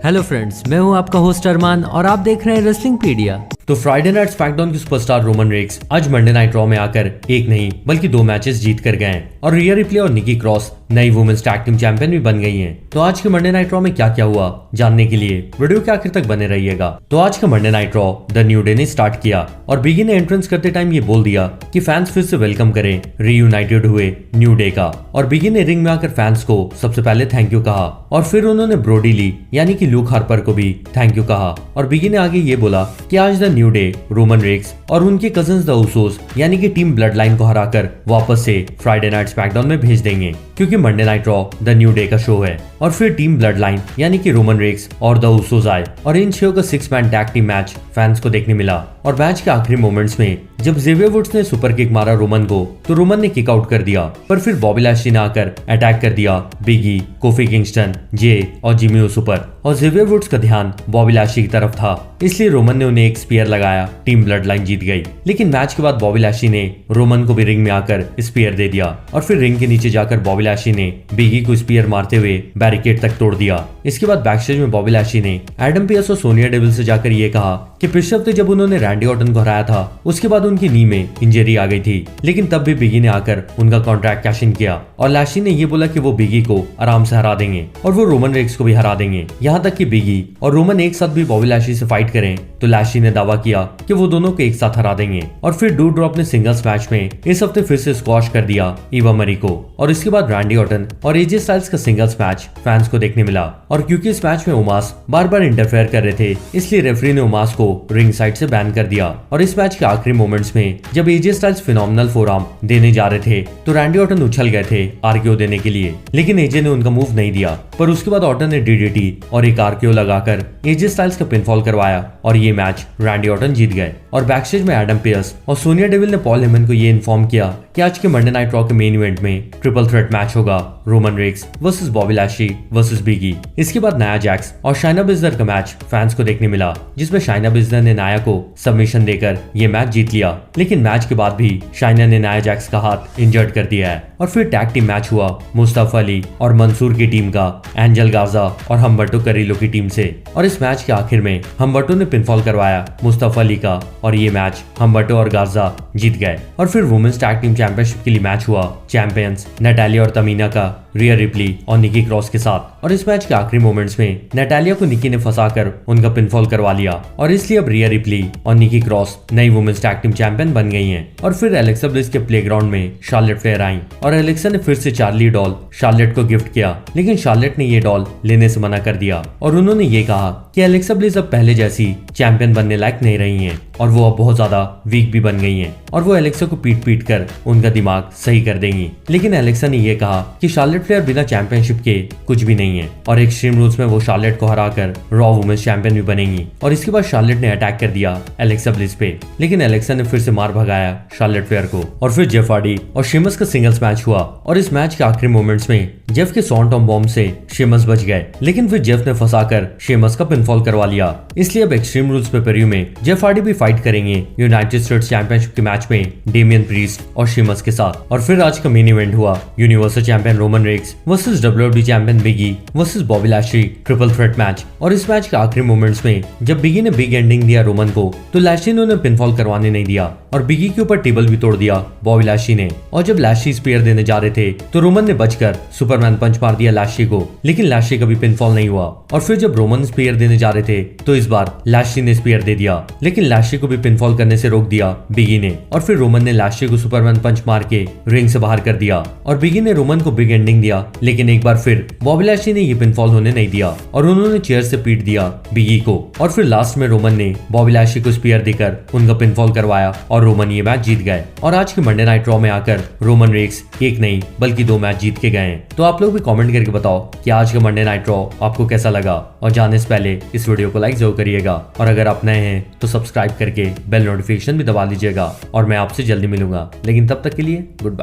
Hello friends, मैं हूं आपका होस्ट अरमान और आप देख रहे हैं रेसलिंग पीडिया। तो फ्राइडे नाइट स्मैकडाउन के सुपरस्टार रोमन रेक्स आज मंडे नाइट रॉ में आकर एक नहीं बल्कि 2 मैचेस जीत कर गए हैं और रिया रिप्ले और निकी क्रॉस नई वुमेन्स टैग टीम चैंपियन भी बन गई हैं। तो आज के मंडे नाइट रॉ में क्या क्या हुआ जानने के लिए वीडियो के आखिर तक बने रहिएगा। तो आज का Monday night raw the new day ने स्टार्ट किया और बिगी ने एंट्रेंस करते टाइम ये बोल दिया कि फैंस फिर से वेलकम करें रीयूनाइटेड हुए न्यू डे का। और बिगी ने रिंग में आकर फैंस को सबसे पहले थैंक यू कहा और फिर उन्होंने ब्रोडी ली यानी कि लूक हार्पर को भी थैंक यू कहा। और बिगी ने आगे ये बोला कि आज the new day Roman Rex और उनके कजिन्स द उसोस यानी कि टीम ब्लड लाइन को हराकर वापस से फ्राइडे नाइट स्मैकडाउन में भेज देंगे, क्योंकि Monday night raw the new day का शो है। और फिर टीम ब्लड लाइन यानी कि रोमन रेक्स और द उसोस आए और इन शो का 6 man tag team match fans को देखने मिला। और मैच के आखिरी मोमेंट्स में जब जेवियर वुड्स ने सुपर किक मारा रोमन को, तो रोमन ने किक आउट कर दिया, पर फिर बॉबी लैशली ने आकर अटैक कर दिया बिगी, कोफी किंगस्टन, जे और जिमी ओसो पर। और जेवियर वुड्स का ध्यान बॉबी लैशली की तरफ था, इसलिए रोमन ने उन्हें एक स्पीयर लगाया। टीम ब्लड लाइन जीत गई। लेकिन मैच के बाद बॉबी लैशली ने रोमन को भी रिंग में आकर स्पीयर दे दिया और फिर रिंग के नीचे जाकर बॉबी लैशली ने बिगी को स्पीयर मारते हुए बैरिकेड तक तोड़ दिया। इसके बाद बैकस्टेज में बॉबी लैशली ने एडम पियर्स और सोनिया डेविल से जाकर ये कहा कि पिछले हफ्ते जब उन्होंने रैंडी ऑर्टन को हराया था उसके बाद उनकी नी में इंजरी आ गई थी, लेकिन तब भी बिगी ने आकर उनका कॉन्ट्रैक्ट कैश इन किया। और लैशली ने ये बोला कि वो बिगी को आराम से हरा देंगे और वो रोमन रेक्स को भी हरा देंगे। यहाँ तक कि बिगी और रोमन एक साथ भी बॉबी लैशली से फाइट करें तो लैशली ने दावा किया कि वो दोनों को एक साथ हरा देंगे। और फिर डू ड्रॉप ने सिंगल्स मैच में इस हफ्ते फिर से स्क्वॉश कर दिया ईवा मरी को। और इसके बाद रैंडी ऑर्टन और एजे स्टाइल्स का सिंगल्स मैच फैंस को देखने मिला। और क्योंकि इस मैच में उमास बार बार इंटरफेयर कर रहे थे, इसलिए रेफरी ने उमास को रिंग साइड से बैन कर दिया। और इस मैच के आखिरी मोमेंट्स में जब एजे स्टाइल्स फिनोमिनल फोरआर्म देने जा रहे थे तो रैंडी ऑर्टन उछल गए थे आरकेओ देने के लिए, लेकिन एजे ने उनका मूव नहीं दिया। पर उसके बाद ऑर्टन ने डीडीटी और एक आरकेओ लगाकर एजे स्टाइल्स का पिनफॉल करवाया और ये मैच रैंडी ऑर्टन जीत गए। और बैकस्टेज में एडम पियर्स और सोनिया डेविल ने पॉल हेमन को ये इन्फॉर्म किया कि आज के मंडे नाइट रॉ के मेन इवेंट में ट्रिपल थ्रेट मैच होगा, Roman Reigns versus Bobby Lashley versus Big E. इसके बाद नाया जैक्स और शाइना बिस्लर का मैच फैंस को देखने मिला, जिसमें शाइना बिस्लर ने नाया को सबमिशन देकर ये मैच जीत लिया। लेकिन मैच के बाद भी शाइना ने नाया जैक्स का हाथ इंजर्ड कर दिया है। और फिर टैग टीम मैच हुआ मुस्तफा अली और मंसूर की टीम का एंजल गाजा और हम्बर्टो करीलो की टीम से। और इस मैच के आखिर में हम्बर्टो ने पिनफॉल करवाया मुस्तफा अली का और ये मैच हम्बर्टो और गाजा जीत गए। और फिर वुमेन्स टैग टीम चैंपियनशिप के लिए मैच हुआ चैंपियंस नटालिया और तमीना का रिया रिप्ली और निकी क्रॉस के साथ। और इस मैच के आखिरी मोमेंट्स में नटालिया को निकी ने फंसाकर उनका पिनफॉल करवा लिया और इसलिए अब रिया रिप्ली और निकी क्रॉस नई वुमेन्स टैग टीम चैंपियन बन गई हैं। और फिर एलेक्सा ब्लिस के प्लेग्राउंड में शार्लेट फ्लेयर आई और एलेक्सा ने फिर से चार्ली डॉल शार्लेट को गिफ्ट किया, लेकिन शार्लेट ने ये डॉल लेने से मना कर दिया और उन्होंने ये कहा कि एलेक्सा ब्लिस अब पहले जैसी चैंपियन बनने लायक नहीं रही हैं और वो अब बहुत ज्यादा वीक भी बन गई हैं और वो एलेक्सा को पीट पीट कर उनका दिमाग सही कर देंगी। लेकिन एलेक्सा ने ये कहा कि शार्लेट फ्लेयर बिना चैंपियनशिप के कुछ भी नहीं है और एक्सट्रीम रूल्स में वो शार्लेट को हराकर रॉ वुमेन्स चैंपियन भी बनेंगी। और इसके बाद शार्लेट ने अटैक कर दिया एलेक्सा ब्लिस पे, लेकिन एलेक्सा ने फिर से मार भगाया शार्लेट फ्लेयर को। और फिर जेफ हार्डी और शेमस का सिंगल्स मैच हुआ और इस मैच के आखिरी मोमेंट्स में जेफ के सॉन्टॉम बॉम्ब से शेमस बच गए, लेकिन फिर जेफ ने फंसाकर शेमस का पिनफॉल करवा लिया। इसलिए अब एक्सट्रीम रूल्स पेपर-व्यू में जेफ हार्डी भी फाइट करेंगे यूनाइटेड स्टेट्स चैंपियनशिप के मैच में डेमियन प्रीस्ट और शेमस के साथ। और फिर आज का मेन इवेंट हुआ universal champion Roman Reigns versus WWE champion Big E versus Bobby Lashley triple threat match. और इस मैच के आखिरी मोमेंट्स में जब बिगी ने बिग एंडिंग दिया रोमन को, तो लैशली ने उन्हें पिनफॉल करवाने नहीं दिया और बिगी के ऊपर टेबल भी तोड़ दिया बॉबी लैशली ने। और जब लैशली स्पीयर देने जा रहे थे तो रोमन ने बचकर सुपरमैन पंच मार दिया लैशली को, लेकिन लैशली का भी पिनफॉल नहीं हुआ। और फिर जब रोमन स्पीयर देने जा रहे थे तो इस बार लैशली ने स्पीयर दे दिया, लेकिन लैशली को भी पिनफॉल करने से रोक दिया बिगी ने। और फिर रोमन ने लैशली को सुपरमैन पंच मार के रिंग से बाहर कर दिया और बिगी ने रोमन को बिग एंडिंग दिया, लेकिन एक बार फिर बॉबी लैशली ने ये पिनफॉल होने नहीं दिया और उन्होंने चेयर से पीट दिया बिगी को। और फिर लास्ट में रोमन ने बॉबी लैशली को स्पीयर देकर उनका पिनफॉल करवाया और रोमन ये मैच जीत गए। और आज के मंडे नाइट रॉ में आकर रोमन रेक्स एक नहीं बल्कि 2 मैच जीत के गए हैं। तो आप लोग भी कमेंट करके बताओ कि आज का मंडे नाइट रॉ आपको कैसा लगा। और जाने से पहले इस वीडियो को लाइक जरूर करिएगा और अगर आप नए हैं तो सब्सक्राइब करके बेल नोटिफिकेशन भी दबा लीजिएगा और मैं आपसे जल्दी मिलूंगा। लेकिन तब तक के लिए गुड बाय।